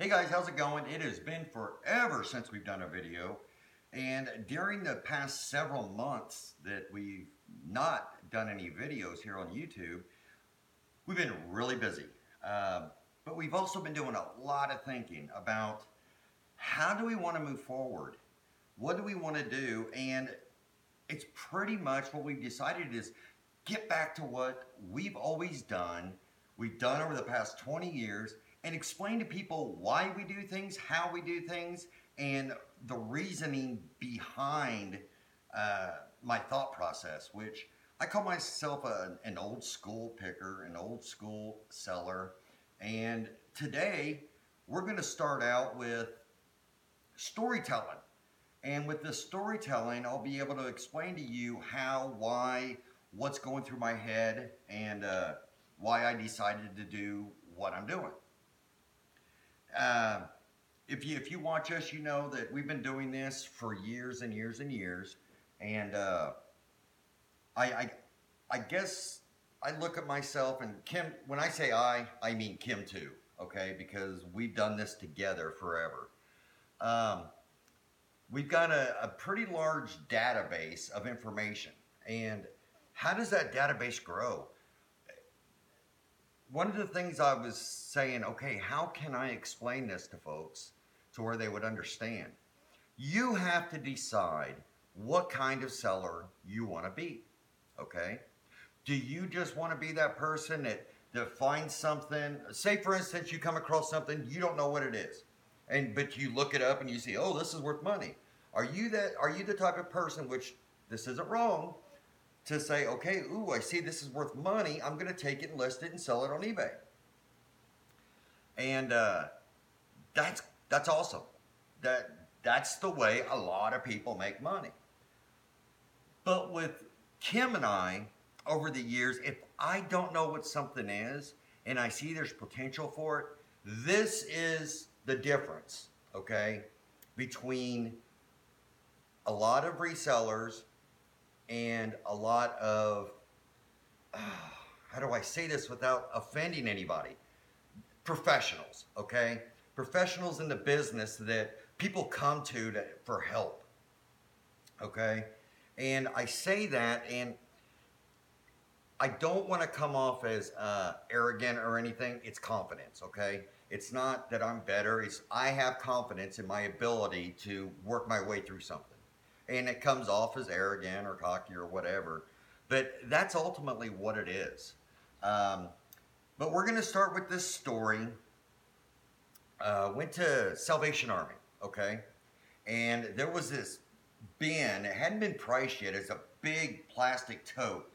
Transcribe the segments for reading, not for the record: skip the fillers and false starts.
Hey guys, how's it going? It has been forever since we've done a video, and during the past several months that we've not done any videos here on YouTube, we've been really busy. But we've also been doing a lot of thinking about how do we want to move forward? What do we want to do? And it's pretty much what we've decided is get back to what we've always done, we've done over the past 20 years, and explain to people why we do things, how we do things, and the reasoning behind my thought process, which I call myself an old school picker, an old school seller. And today we're going to start out with storytelling. And with this storytelling, I'll be able to explain to you how, why, what's going through my head, and why I decided to do what I'm doing. If you watch us, you know that we've been doing this for years and years and years. And I I guess I look at myself, and Kim, when I say I mean Kim too, okay? Because we've done this together forever. Um, we've got a pretty large database of information. And how does that database grow? One of the things I was saying, okay, how can I explain this to folks to where they would understand? You have to decide what kind of seller you want to be, okay? Do you just want to be that person that finds something? Say, for instance, you come across something, you don't know what it is, but you look it up and you see, oh, this is worth money. Are you the type of person, which this isn't wrong, to say, okay, ooh, I see this is worth money, I'm going to take it and list it and sell it on eBay? And that's awesome. That's the way a lot of people make money. But with Kim and I, over the years, if I don't know what something is and I see there's potential for it, this is the difference, okay, between a lot of resellers and a lot of, how do I say this without offending anybody? Professionals, okay? Professionals in the business that people come to for help, okay? And I say that, and I don't want to come off as arrogant or anything. It's confidence, okay? It's not that I'm better. It's I have confidence in my ability to work my way through something. And it comes off as arrogant or cocky or whatever. But that's ultimately what it is. But we're going to start with this story. Went to Salvation Army, okay? And there was this bin. It hadn't been priced yet. It's a big plastic tote.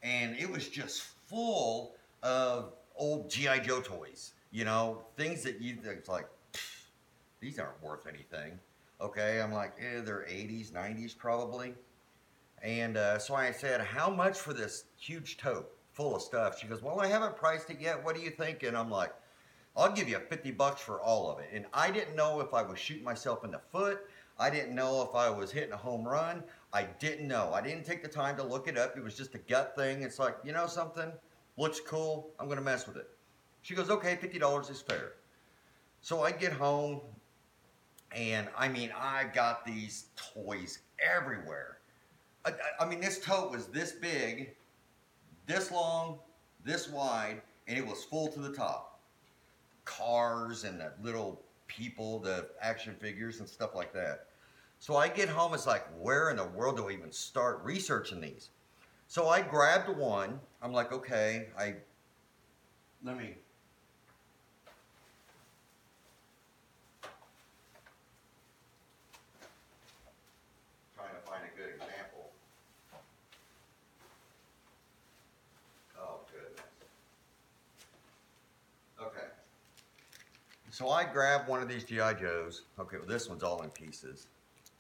And it was just full of old G.I. Joe toys. You know, things that it's like, these aren't worth anything. Okay, I'm like, they're 80s, 90s probably. And so I said, how much for this huge tote full of stuff? She goes, well, I haven't priced it yet. What do you think? And I'm like, I'll give you $50 for all of it. And I didn't know if I was shooting myself in the foot. I didn't know if I was hitting a home run. I didn't know. I didn't take the time to look it up. It was just a gut thing. It's like, you know something? Looks cool. I'm going to mess with it. She goes, okay, $50 is fair. So I get home, and I mean, I got these toys everywhere. I mean, this tote was this big, this long, this wide, and it was full to the top. Cars and the little people, the action figures and stuff like that. So I get home, it's like, where in the world do I even start researching these? So I grabbed one. I'm like, okay, let me. Trying to find a good example. Oh, goodness. Okay. So I grabbed one of these G.I. Joes. Okay, well, this one's all in pieces.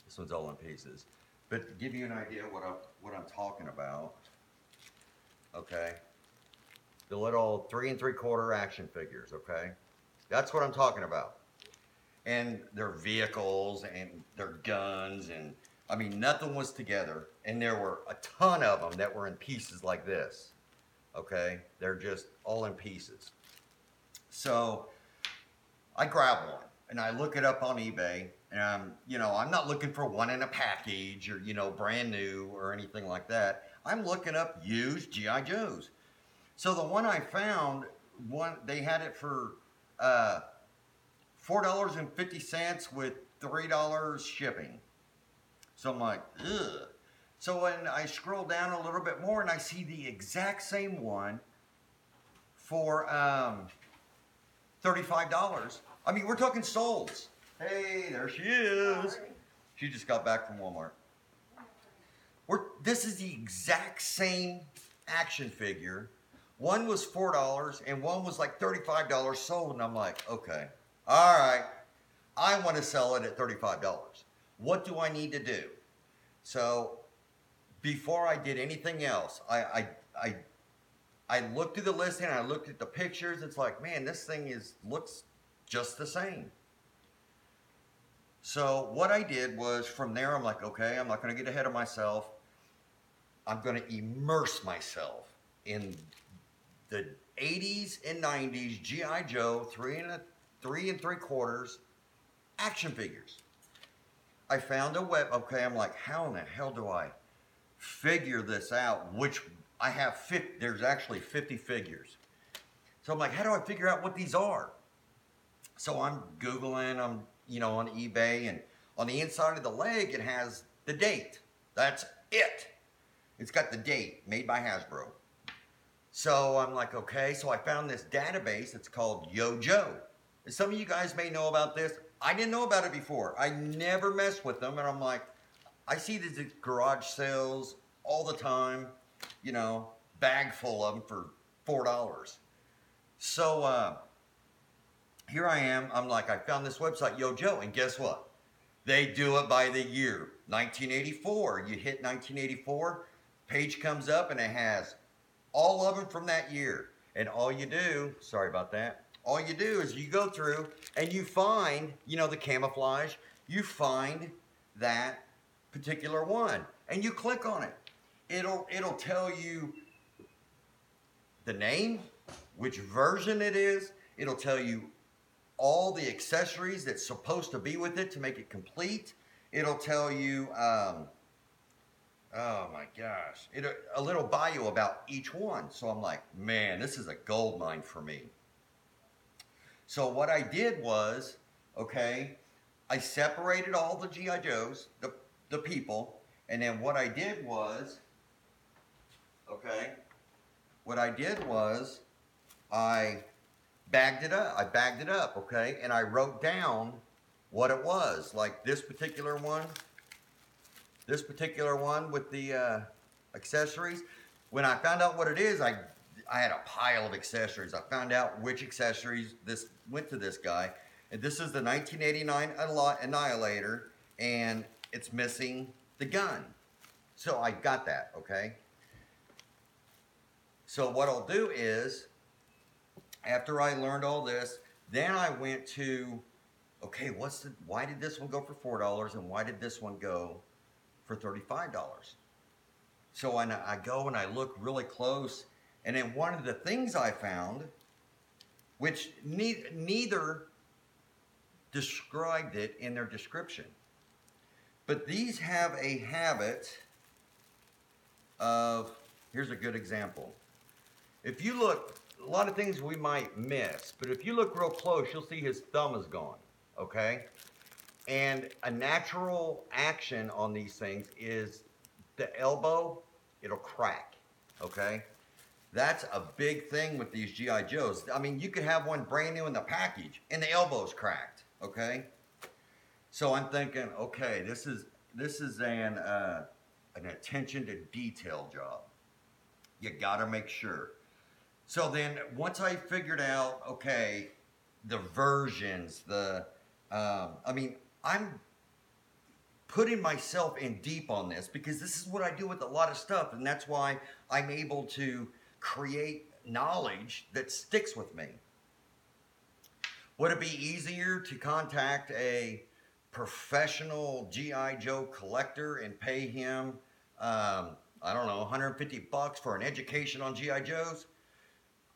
This one's all in pieces. But to give you an idea what I'm talking about, okay, the little 3 3/4 action figures, okay? That's what I'm talking about. And their vehicles and their guns, and I mean, nothing was together. And there were a ton of them that were in pieces like this, okay? They're just all in pieces. So I grab one and I look it up on eBay. And I'm not looking for one in a package or, brand new or anything like that. I'm looking up used GI Joes. So the one I found, they had it for uh, $4.50 with $3 shipping. So I'm like, ugh. So when I scroll down a little bit more and I see the exact same one for $35. I mean, we're talking souls. Hey, there she is. She just got back from Walmart. This is the exact same action figure. One was $4 and one was like $35 sold. And I'm like, okay, all right. I want to sell it at $35. What do I need to do? So before I did anything else, I looked through the listing, I looked at the pictures. It's like, man, this thing looks just the same. So what I did was from there, I'm like, okay, I'm not going to get ahead of myself. I'm going to immerse myself in the 80s and 90s G.I. Joe 3 3/4 action figures. I found a okay, I'm like, how in the hell do I figure this out? Which I have there's actually 50 figures. So I'm like, how do I figure out what these are? So I'm Googling, I'm, on eBay, and on the inside of the leg, it has the date. That's it. It's got the date, made by Hasbro. So I'm like, okay, so I found this database. It's called Yo Joe. And some of you guys may know about this. I didn't know about it before. I never messed with them. And I'm like, I see these at garage sales all the time, bag full of them for $4. So here I am. I'm like, I found this website, Yo Joe. And guess what? They do it by the year. 1984. You hit 1984, page comes up and it has all of them from that year. And all you do, sorry about that, all you do is you go through and you find, the camouflage, you find that particular one and you click on it. It'll tell you the name, which version it is. It'll tell you all the accessories that's supposed to be with it to make it complete. It'll tell you, oh my gosh, a little bio about each one. So I'm like, man, this is a gold mine for me. So what I did was, okay, I separated all the G.I. Joes, the people, and then what I did was, I bagged it up, okay, and I wrote down what it was. Like this particular one with the accessories. When I found out what it is, I had a pile of accessories. I found out which accessories this went to this guy. And this is the 1989 Annihilator, and it's missing the gun. So I got that, okay? So what I'll do is, after I learned all this, then I went to, okay, why did this one go for $4 and why did this one go for $35? So I go and I look really close, and then one of the things I found, which neither described it in their description, but these have a habit of, here's a good example. If you look, a lot of things we might miss, but if you look real close, you'll see his thumb is gone, okay? And a natural action on these things is the elbow, it'll crack, okay? That's a big thing with these G.I. Joes. I mean, you could have one brand new in the package and the elbow's cracked, okay? So I'm thinking, okay, this is an attention to detail job. You gotta make sure. So then once I figured out, okay, the versions, I'm putting myself in deep on this because this is what I do with a lot of stuff, and that's why I'm able to create knowledge that sticks with me. Would it be easier to contact a professional G.I. Joe collector and pay him, $150 for an education on G.I. Joes?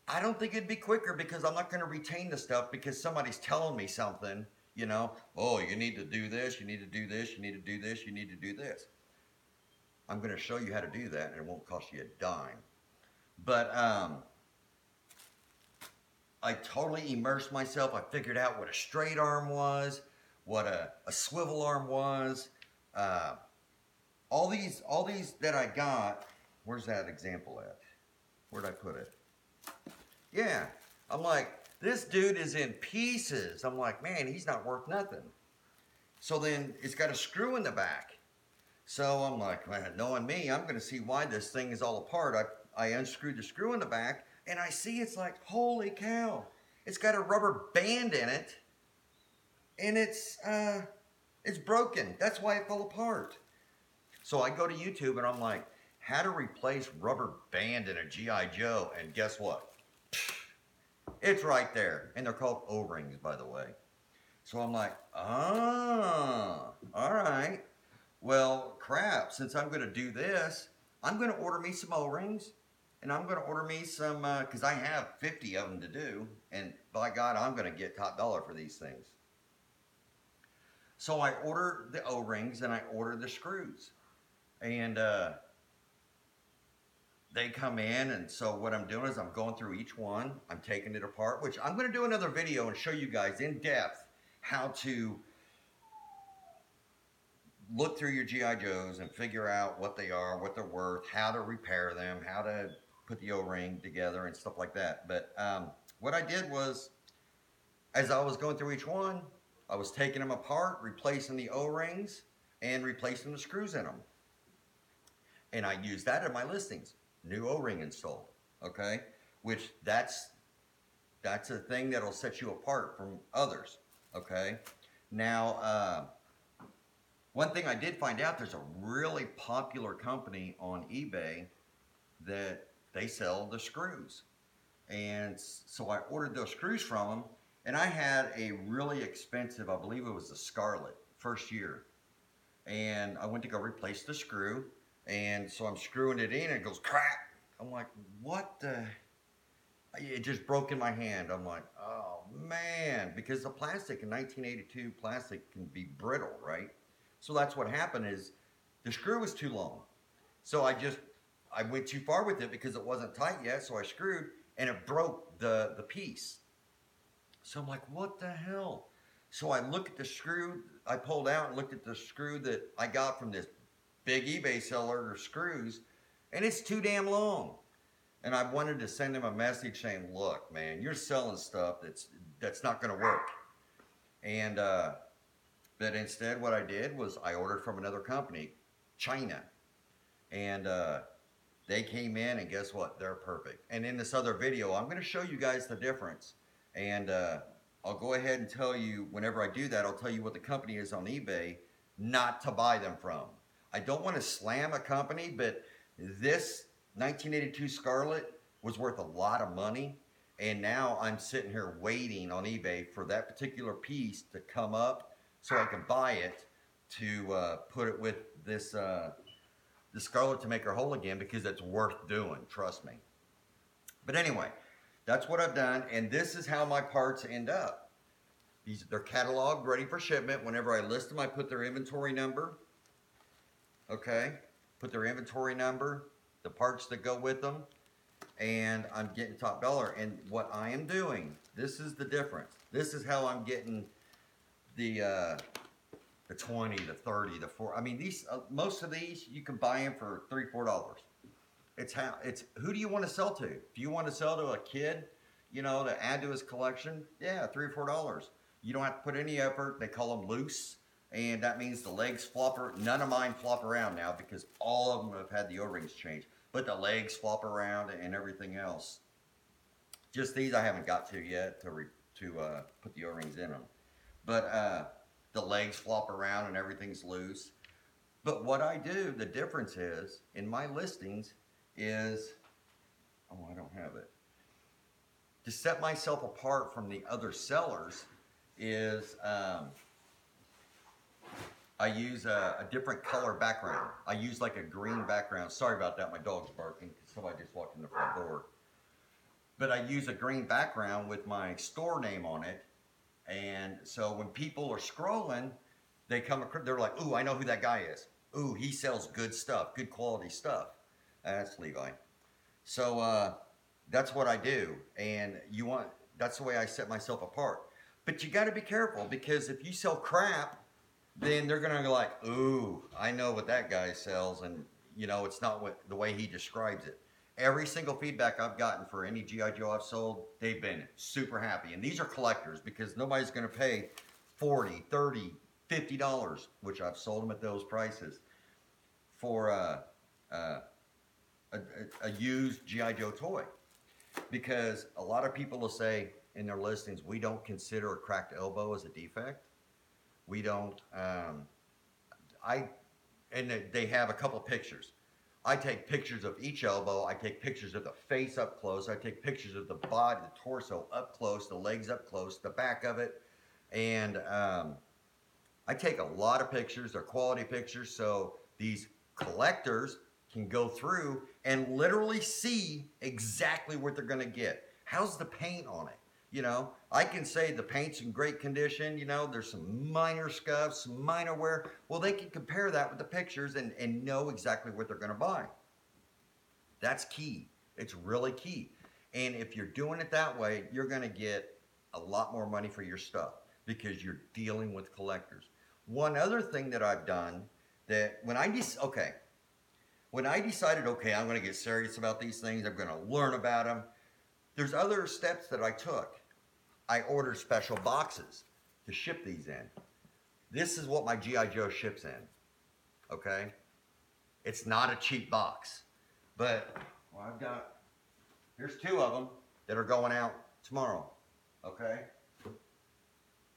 I don't think it'd be quicker because I'm not going to retain the stuff because somebody's telling me something, you know, oh, you need to do this, you need to do this, you need to do this, you need to do this. I'm going to show you how to do that and it won't cost you a dime. But I totally immersed myself. I figured out what a straight arm was, what a swivel arm was. All these that I got, where's that example at? Where'd I put it? Yeah, I'm like, this dude is in pieces. I'm like, man, he's not worth nothing. So then it's got a screw in the back. So I'm like, man, knowing me, I'm going to see why this thing is all apart. I unscrewed the screw in the back, and I see it's like, holy cow. It's got a rubber band in it, and it's broken. That's why it fell apart. So I go to YouTube, and I'm like, how to replace rubber band in a G.I. Joe, and guess what? It's right there. And they're called O-rings, by the way. So I'm like, all right. Well, crap, since I'm going to do this, I'm going to order me some O-rings. And I'm going to order me some, because I have 50 of them to do. And by God, I'm going to get top dollar for these things. So I order the O-rings and I order the screws. And they come in, and so what I'm doing is I'm going through each one. I'm taking it apart, which I'm going to do another video and show you guys in depth how to look through your G.I. Joes and figure out what they are, what they're worth, how to repair them, how to put the O-ring together and stuff like that. But what I did was, as I was going through each one, I was taking them apart, replacing the O-rings, and replacing the screws in them. And I used that in my listings. New O-ring installed, okay? Which that's a thing that'll set you apart from others, okay? Now, one thing I did find out, there's a really popular company on eBay that they sell the screws. And so I ordered those screws from them, and I had a really expensive, I believe it was the Scarlet, first year. And I went to go replace the screw, and so I'm screwing it in, and it goes crack. I'm like, what the? It just broke in my hand. I'm like, oh man, because the plastic in 1982, plastic can be brittle, right? So that's what happened is the screw was too long. So I went too far with it because it wasn't tight yet, so I screwed, and it broke the piece. So I'm like, what the hell? So I look at the screw, I pulled out and looked at the screw that I got from this big eBay seller of screws, and it's too damn long. And I wanted to send him a message saying, look, man, you're selling stuff that's not going to work. And but instead what I did was I ordered from another company, China. And they came in, and guess what? They're perfect. And in this other video, I'm going to show you guys the difference. And I'll go ahead and tell you, whenever I do that, I'll tell you what the company is on eBay not to buy them from. I don't want to slam a company, but this 1982 Scarlet was worth a lot of money. And now I'm sitting here waiting on eBay for that particular piece to come up so I can buy it to put it with this the Scarlet to make her whole again, because it's worth doing, trust me. But anyway, that's what I've done, and this is how my parts end up. They're cataloged, ready for shipment. Whenever I list them, I put their inventory number. Okay, put their inventory number, the parts that go with them, and I'm getting top dollar. And what I am doing, this is the difference. This is how I'm getting the 20, the 30, the 4. I mean, these most of these you can buy them for $3, $4. It's who do you want to sell to? If you want to sell to a kid, you know, to add to his collection, yeah, $3 or $4. You don't have to put any effort. They call them loose, and that means the legs flop. None of mine flop around now because all of them have had the O-rings changed. But the legs flop around and everything else. Just these I haven't got to yet to put the O-rings in them. But the legs flop around and everything's loose. But what I do, the difference is, in my listings is, oh, I don't have it. To set myself apart from the other sellers is I use a different color background. I use like a green background. Sorry about that, my dog's barking. Somebody just walked in the front door. but I use a green background with my store name on it. And so when people are scrolling, they're like, ooh, I know who that guy is. Ooh, he sells good stuff, good quality stuff. That's Levi. So that's what I do. And that's the way I set myself apart. But you got to be careful, because if you sell crap, then they're gonna go like, ooh, I know what that guy sells, and it's not the way he describes it. Every single feedback I've gotten for any GI Joe I've sold, they've been super happy. And these are collectors, because nobody's gonna pay $40, $30, $50, which I've sold them at those prices, for a used GI Joe toy. Because a lot of people will say in their listings, we don't consider a cracked elbow as a defect. We don't, and they have a couple pictures. I take pictures of each elbow. I take pictures of the face up close. I take pictures of the body, the torso up close, the legs up close, the back of it. And I take a lot of pictures. They're quality pictures. So these collectors can go through and literally see exactly what they're going to get. How's the paint on it? I can say the paint's in great condition. There's some minor scuffs, some minor wear. Well, they can compare that with the pictures and know exactly what they're going to buy. That's key. It's really key. And if you're doing it that way, you're going to get a lot more money for your stuff, because you're dealing with collectors. One other thing that I've done, that when I decided, okay, I'm going to get serious about these things, I'm going to learn about them, there's other steps that I took. I ordered special boxes to ship these in. This is what my GI Joe ships in, okay? It's not a cheap box, but here's 2 of them that are going out tomorrow, okay?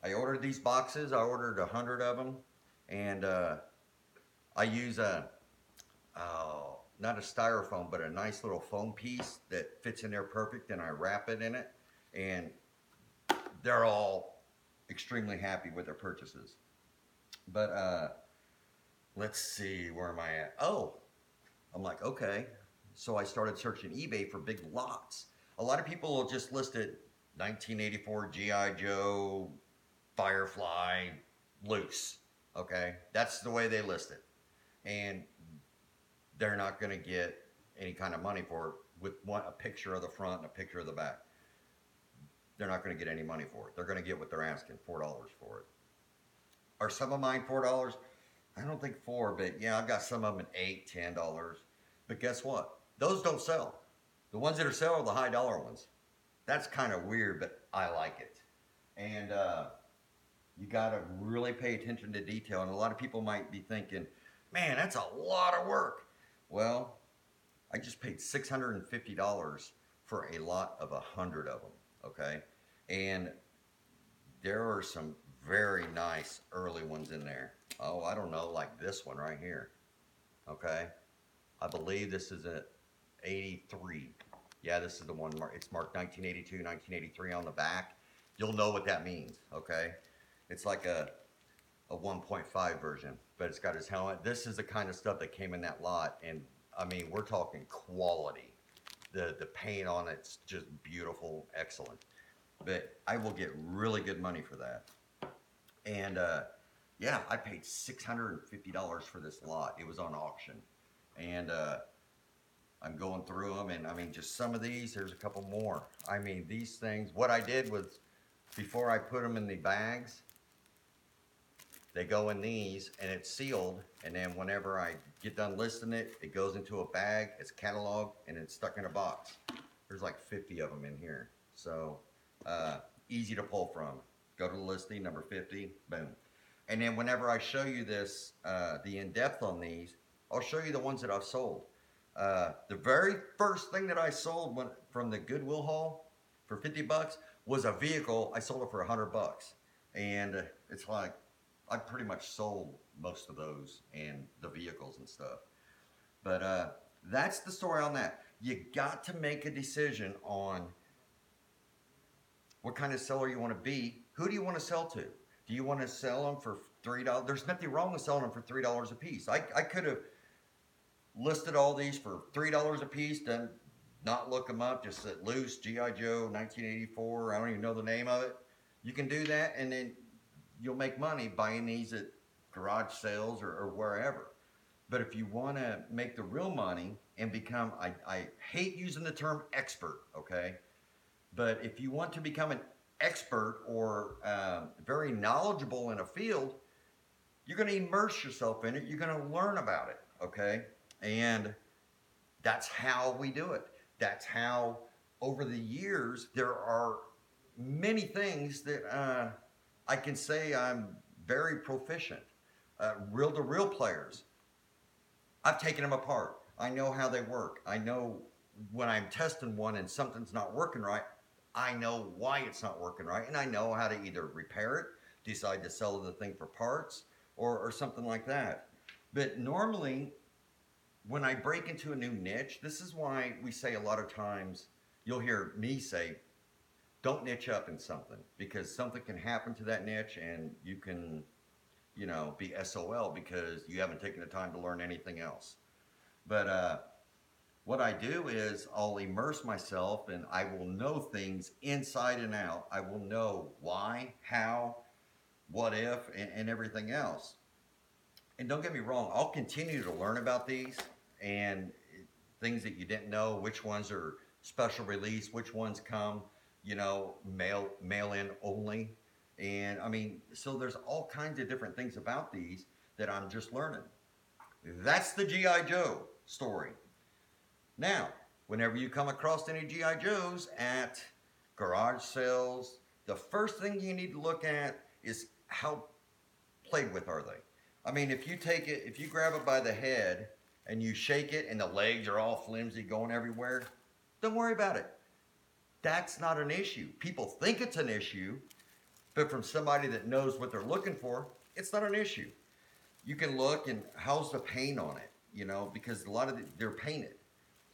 I ordered these boxes. I ordered 100 of them, and I use not a styrofoam, but a nice little foam piece that fits in there perfect, and I wrap it in it, and they're all extremely happy with their purchases. But let's see, where am I at? Oh, I'm like, okay. So I started searching eBay for big lots. A lot of people will just list it 1984 GI Joe Firefly loose. Okay, that's the way they list it, and they're not going to get any kind of money for it with a picture of the front and a picture of the back. They're not going to get any money for it. They're going to get what they're asking, $4 for it. Are some of mine $4? I don't think 4, but yeah, I've got some of them at $8, $10. But guess what? Those don't sell. The ones that are selling are the high dollar ones. That's kind of weird, but I like it. And you got to really pay attention to detail. And a lot of people might be thinking, man, that's a lot of work. Well, I just paid $650 for a lot of 100 of them, okay? And there are some very nice early ones in there. Oh, I don't know, like this one right here, okay? I believe this is a 83. Yeah, this is the one, it's marked 1982, 1983 on the back. You'll know what that means, okay? It's like a 1.5 version, but it's got his helmet. This is the kind of stuff that came in that lot, and I mean, we're talking quality. The paint on it's just beautiful, excellent. But I will get really good money for that. And yeah, I paid $650 for this lot. It was on auction, and I'm going through them, and I mean, just some of these. There's a couple more. I mean, these things. What I did was, before I put them in the bags, they go in these, and it's sealed, and then whenever I get done listing it, it goes into a bag, it's cataloged, and it's stuck in a box. There's like 50 of them in here. So easy to pull from. Go to the listing, number 50, boom. And then whenever I show you this, the in-depth on these, I'll show you the ones that I've sold. The very first thing that I sold from the Goodwill haul for 50 bucks was a vehicle. I sold it for 100 bucks. And it's like, I pretty much sold most of those and the vehicles and stuff. But that's the story on that. You got to make a decision on what kind of seller you want to be. Who do you want to sell to? Do you want to sell them for $3? There's nothing wrong with selling them for $3 a piece. I could have listed all these for $3 a piece, done not look them up, just sit loose, G.I. Joe 1984, I don't even know the name of it. You can do that, and then you'll make money buying these at garage sales or wherever. But if you want to make the real money and become, I hate using the term expert, okay? But if you want to become an expert or very knowledgeable in a field, you're going to immerse yourself in it. You're going to learn about it, okay? And that's how we do it. That's how, over the years, there are many things that I can say I'm very proficient. Reel-to-reel players, I've taken them apart. I know how they work. I know when I'm testing one and something's not working right, I know why it's not working right, and I know how to either repair it, decide to sell the thing for parts, or something like that. But normally, when I break into a new niche, this is why we say a lot of times, you'll hear me say, don't niche up in something, because something can happen to that niche and you can, be SOL because you haven't taken the time to learn anything else. But what I do is I'll immerse myself and I will know things inside and out. I will know why, how, what if, and everything else. And don't get me wrong, I'll continue to learn about these and things that you didn't know, which ones are special release, which ones come, mail in only. And I mean, so there's all kinds of different things about these that I'm just learning. That's the G.I. Joe story. Now, whenever you come across any G.I. Joes at garage sales, the first thing you need to look at is how played with are they. I mean, if you grab it by the head and you shake it and the legs are all flimsy going everywhere, don't worry about it. That's not an issue. People think it's an issue, but from somebody that knows what they're looking for, it's not an issue. You can look and how's the paint on it, because a lot of they're painted.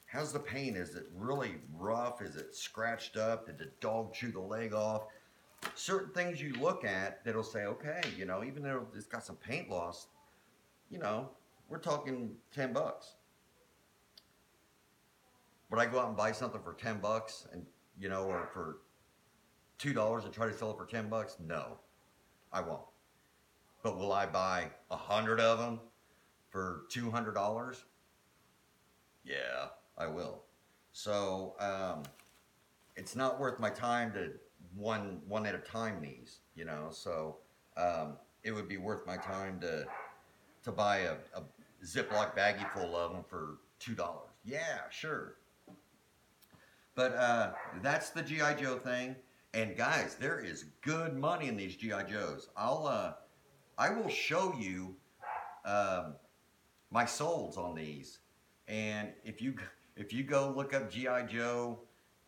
How's the paint? Is it really rough? Is it scratched up? Did the dog chew the leg off? Certain things you look at that'll say, okay, even though it's got some paint loss, we're talking $10. Would I go out and buy something for $10 and, or for $2 and try to sell it for $10? No, I won't. But will I buy 100 of them for $200? Yeah, I will. So it's not worth my time to one at a time these, So it would be worth my time to buy a Ziploc baggie full of them for $2. Yeah, sure. But that's the G.I. Joe thing. And guys, there is good money in these G.I. Joes. I will show you my solds on these. And if you go look up G.I. Joe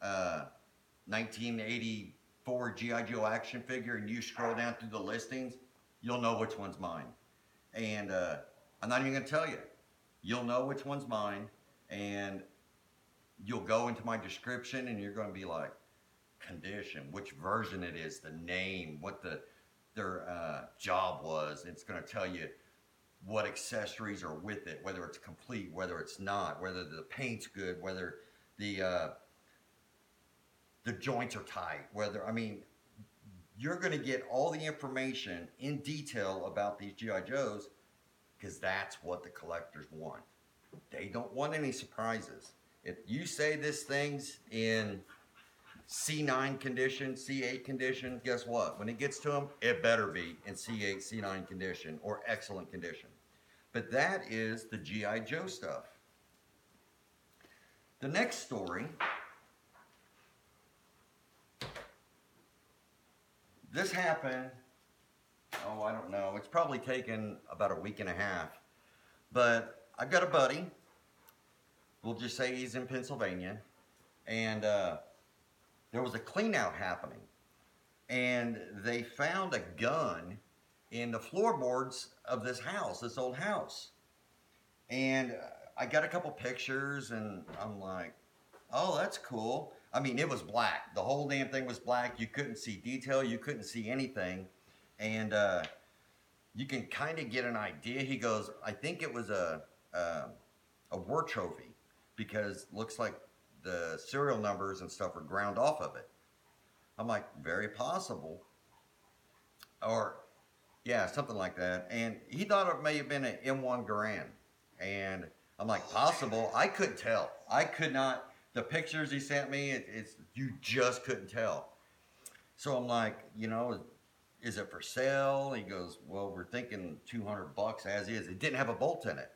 1984 G.I. Joe action figure and you scroll down through the listings, you'll know which one's mine. And I'm not even going to tell you. You'll know which one's mine, and you'll go into my description and you're going to be like, condition, which version it is, the name, what their job was. It's going to tell you what accessories are with it, whether it's complete, whether it's not, whether the paint's good, whether the joints are tight, you're going to get all the information in detail about these G.I. Joes, because that's what the collectors want. They don't want any surprises. If you say this thing's in C9 condition, C8 condition, guess what? When it gets to them, it better be in C8, C9 condition or excellent condition. But that is the G.I. Joe stuff. The next story, this happened, I don't know, it's probably taken about a week and a half. But I've got a buddy, we'll just say he's in Pennsylvania, and there was a clean out happening, and they found a gun in the floorboards of this house, this old house. And I got a couple pictures and I'm like, oh, that's cool. I mean, it was black. The whole damn thing was black. You couldn't see detail. You couldn't see anything. And you can kind of get an idea. He goes, I think it was a war trophy, because looks like the serial numbers and stuff were ground off of it. I'm like, very possible. Or, yeah, something like that. And he thought it may have been an M1 Garand. And I'm like, possible? I couldn't tell. I could not. The pictures he sent me, it's you just couldn't tell. So I'm like, is it for sale? He goes, well, we're thinking $200 as is. It didn't have a bolt in it.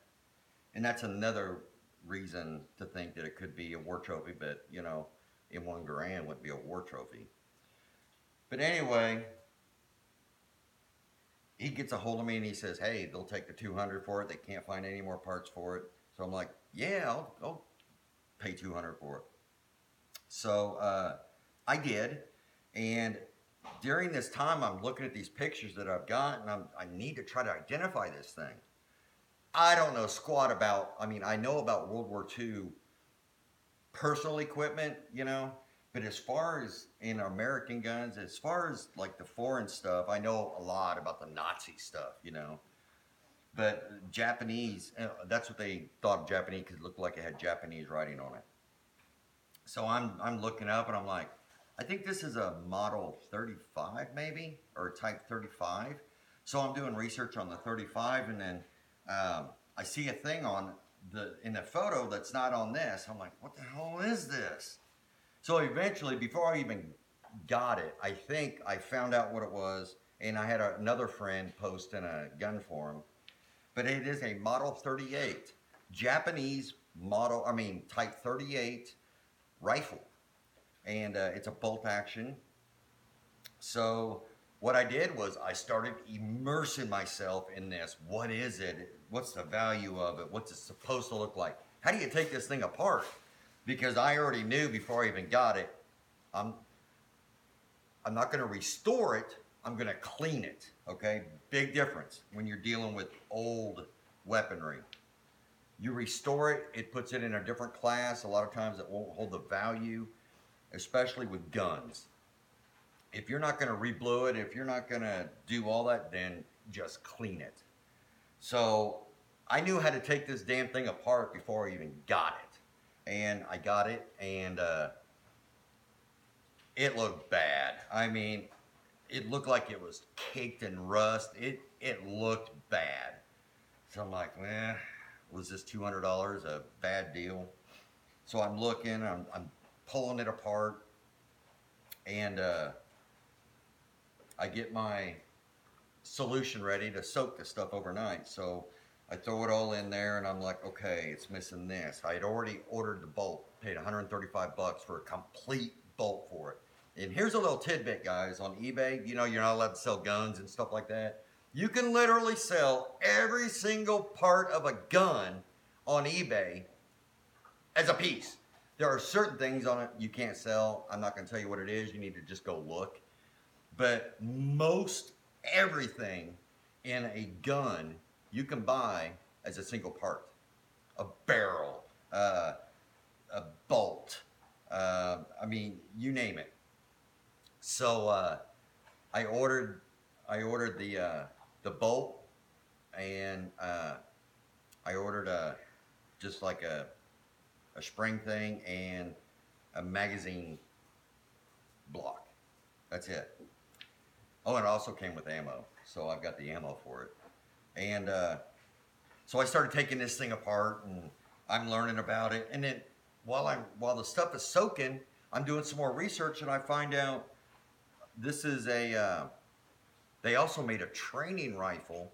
And that's another reason to think that it could be a war trophy, but, M1 Garand wouldn't be a war trophy. But anyway, he gets a hold of me and he says, hey, they'll take the 200 for it. They can't find any more parts for it. So I'm like, yeah, I'll pay 200 for it. So I did. And during this time, I'm looking at these pictures that I've got, and I need to try to identify this thing. I don't know squat about, I know about World War II personal equipment, but as far as in American guns, as far as like the foreign stuff, I know a lot about the Nazi stuff, But Japanese, that's what they thought of Japanese, because it looked like it had Japanese writing on it. So I'm looking up and I'm like, I think this is a model 35 maybe, or type 35. So I'm doing research on the 35, and then I see a thing in the photo that's not on this. I'm like, what the hell is this? So eventually, before I even got it, I think I found out what it was, and I had another friend post in a gun forum. But it is a Model 38, Japanese model, type 38 rifle. And it's a bolt action. So what I did was I started immersing myself in this. What is it? What's the value of it? What's it supposed to look like? How do you take this thing apart? Because I already knew before I even got it, I'm not going to restore it. I'm going to clean it, okay? Big difference when you're dealing with old weaponry. You restore it, it puts it in a different class. A lot of times it won't hold the value, especially with guns. If you're not going to reblue it, if you're not going to do all that, then just clean it. So I knew how to take this damn thing apart before I even got it. And I got it, and it looked bad. It looked like it was caked in rust. It looked bad. So I'm like, was this $200 a bad deal? So I'm looking, I'm pulling it apart, and I get my solution ready to soak this stuff overnight. So I throw it all in there, and I'm like, okay, it's missing this. I had already ordered the bolt, paid $135 for a complete bolt for it. And here's a little tidbit, guys. On eBay, you're not allowed to sell guns and stuff like that. You can literally sell every single part of a gun on eBay as a piece. There are certain things on it you can't sell. I'm not going to tell you what it is. You need to just go look. But most everything in a gun you can buy as a single part. A barrel, a bolt, you name it. So I ordered the bolt, and I ordered just like a spring thing and a magazine block. That's it. Oh, and it also came with ammo, so I've got the ammo for it. And so I started taking this thing apart, and I'm learning about it. And then while the stuff is soaking, I'm doing some more research, and I find out this is they also made a training rifle,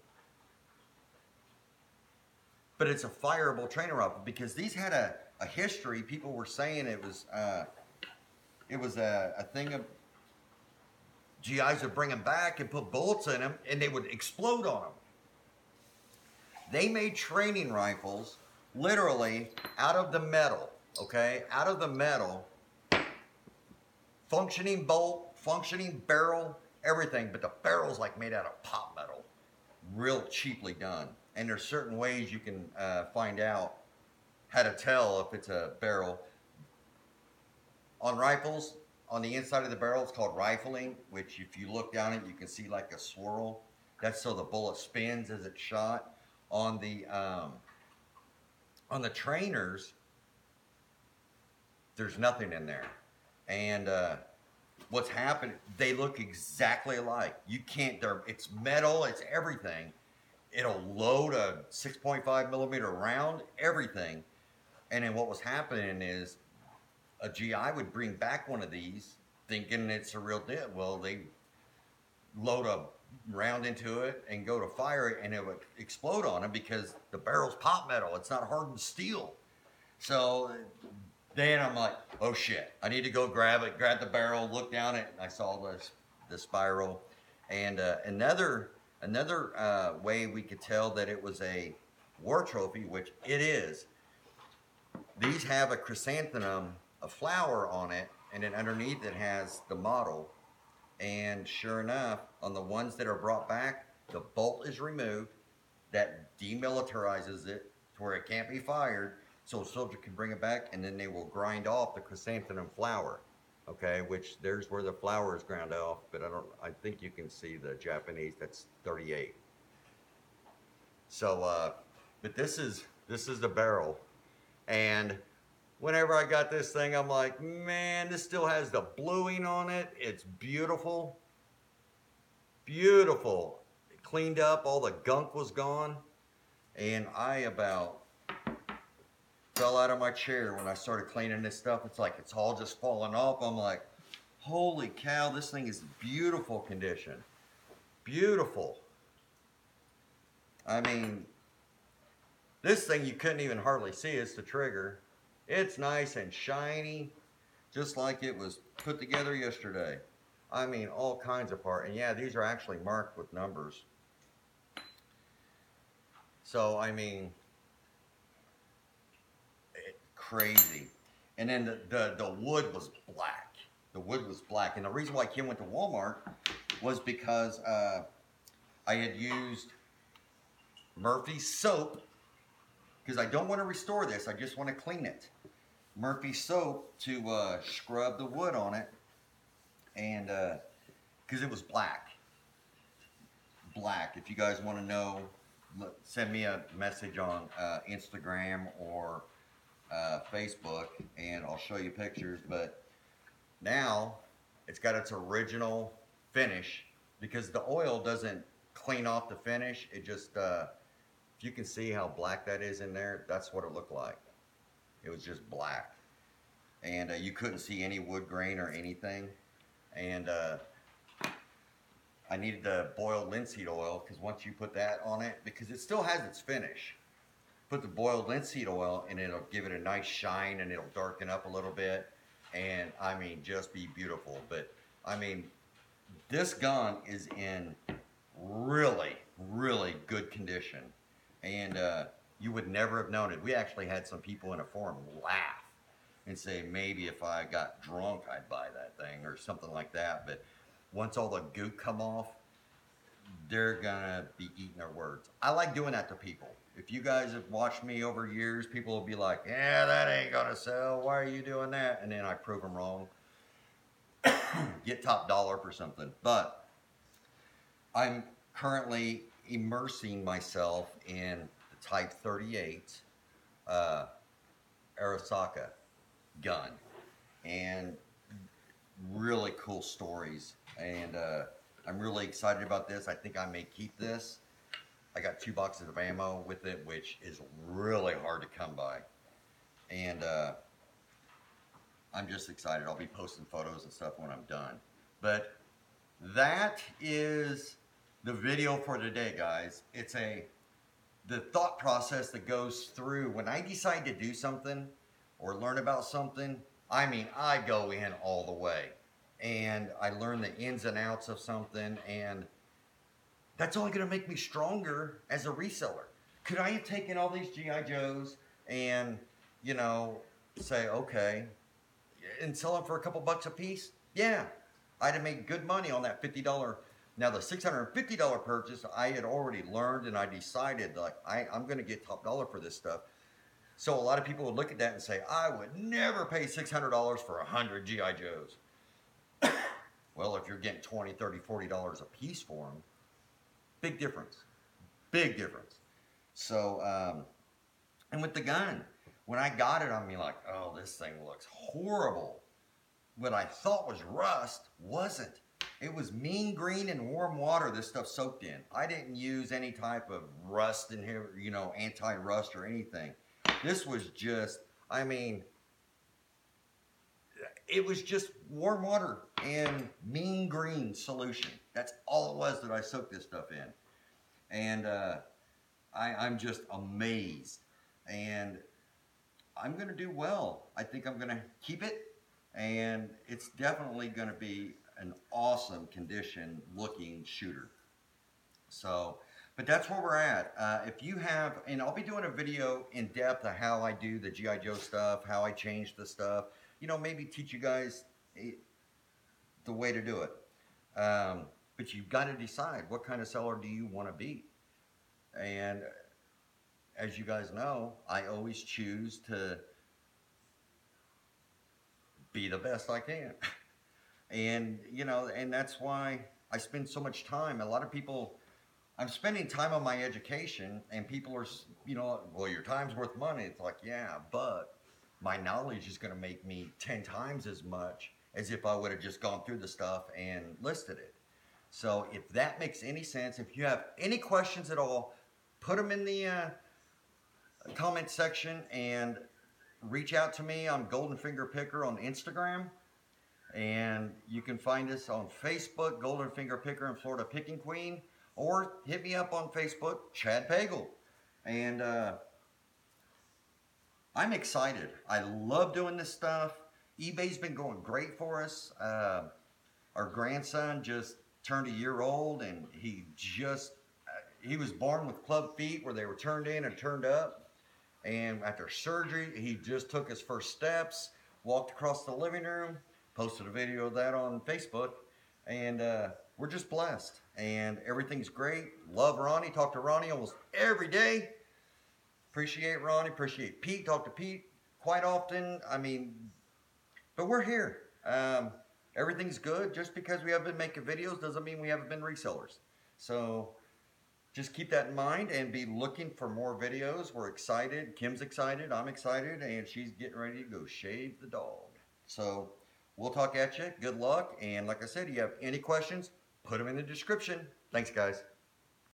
but it's a fireable training rifle, because these had a history. People were saying it was a thing of GIs would bring them back and put bullets in them, and they would explode on them. They made training rifles literally out of the metal, okay? Out of the metal, functioning bolt, functioning barrel, everything, but the barrel's like made out of pop metal, real cheaply done. And there's certain ways you can find out how to tell if it's a barrel. On rifles, on the inside of the barrel, it's called rifling, which if you look down it, you can see like a swirl. That's so the bullet spins as it's shot. On the trainers, there's nothing in there. And what's happened, they look exactly alike. You can't, it's metal, it's everything. It'll load a 6.5 millimeter round, everything. And then what was happening is a GI would bring back one of these thinking it's a real deal. Well, they load a round into it and go to fire it, and it would explode on them because the barrel's pot metal. It's not hardened steel. So then I'm like, oh shit, I need to go grab it, grab the barrel, look down it, and I saw the spiral. And another way we could tell that it was a war trophy, which it is, these have a chrysanthemum, a flower on it, and then underneath it has the model. And sure enough, on the ones that are brought back, the bolt is removed. That demilitarizes it to where it can't be fired, so a soldier can bring it back, and then they will grind off the chrysanthemum flower. Okay, which there's where the flower is ground off, but I think you can see the Japanese, that's 38. So, but this is the barrel. And whenever I got this thing, I'm like, man, this still has the bluing on it. It's beautiful. Beautiful. It cleaned up, all the gunk was gone. And I about fell out of my chair when I started cleaning this stuff. It's like it's all just falling off. I'm like, holy cow, this thing is beautiful condition. Beautiful. I mean, this thing you couldn't even hardly see. It's the trigger. It's nice and shiny, just like it was put together yesterday. I mean, all kinds of parts. And yeah, these are actually marked with numbers. So, I mean, crazy. And then the wood was black. The wood was black. And the reason why Kim went to Walmart was because I had used Murphy's soap, because I don't want to restore this. I just want to clean it. Murphy's soap to scrub the wood on it, and because it was black. Black. If you guys want to know, send me a message on Instagram or Facebook, and I'll show you pictures. But now it's got its original finish, because the oil doesn't clean off the finish. It just, if you can see how black that is in there, that's what it looked like. It was just black. And you couldn't see any wood grain or anything. And I needed the boiled linseed oil, because once you put that on it, because it still has its finish, put the boiled linseed oil and it'll give it a nice shine, and it'll darken up a little bit, and I mean, just be beautiful. But I mean, this gun is in really, really good condition, and you would never have known it. We actually had some people in a forum laugh and say maybe if I got drunk I'd buy that thing or something like that. But once all the goop come off, they're gonna be eating their words. I like doing that to people. If you guys have watched me over years, people will be like, yeah, that ain't gonna sell. Why are you doing that? And then I prove them wrong. Get top dollar for something. But I'm currently immersing myself in the Type 38 Arasaka gun. And really cool stories. And I'm really excited about this. I think I may keep this. I got 2 boxes of ammo with it, which is really hard to come by. And I'm just excited. I'll be posting photos and stuff when I'm done. But that is the video for today, guys. It's the thought process that goes through when I decide to do something or learn about something. I mean, I go in all the way, and I learn the ins and outs of something, and that's only going to make me stronger as a reseller. Could I have taken all these G.I. Joes and, you know, say, okay, and sell them for a couple bucks a piece? Yeah, I'd have made good money on that $50. Now, the $650 purchase, I had already learned, and I decided, like, I'm going to get top dollar for this stuff. So a lot of people would look at that and say, I would never pay $600 for 100 G.I. Joes. Well, if you're getting $20, $30, $40 a piece for them, big difference. Big difference. So, and with the gun, When I got it, I mean, like, oh, this thing looks horrible. What I thought was rust wasn't. It was mean green and warm water this stuff soaked in. I didn't use any type of rust in here, you know, anti-rust or anything. This was just, I mean, it was just warm water and mean green solution. That's all it was that I soaked this stuff in. And I'm just amazed. And I'm going to do well. I think I'm going to keep it. And it's definitely going to be an awesome condition looking shooter. So, but that's where we're at. If you have, and I'll be doing a video in depth of how I do the G.I. Joe stuff, how I change the stuff, you know, maybe teach you guys the way to do it. But you've got to decide, what kind of seller do you want to be? And as you guys know, I always choose to be the best I can. And, you know, and that's why I spend so much time. A lot of people, I'm spending time on my education, and people are, you know, well, your time's worth money. It's like, yeah, but my knowledge is going to make me 10 times as much as if I would have just gone through the stuff and listed it. So if that makes any sense, if you have any questions at all, put them in the comment section and reach out to me on Golden Finger Picker on Instagram. And you can find us on Facebook, Golden Finger Picker and Florida Picking Queen, or hit me up on Facebook, Chad Pagel. And I'm excited. I love doing this stuff. eBay's been going great for us. Our grandson just turned a year old, and he was born with club feet where they were turned in and turned up. And after surgery, he just took his first steps, walked across the living room, posted a video of that on Facebook, and we're just blessed. And everything's great. Love Ronnie. Talk to Ronnie almost every day. Appreciate Ronnie. Appreciate Pete. Talk to Pete quite often. I mean, but we're here. Everything's good. Just because we haven't been making videos doesn't mean we haven't been resellers. So just keep that in mind and be looking for more videos. We're excited. Kim's excited. I'm excited. And she's getting ready to go shave the dog. So we'll talk at you. Good luck. And like I said, if you have any questions, put them in the description. Thanks, guys.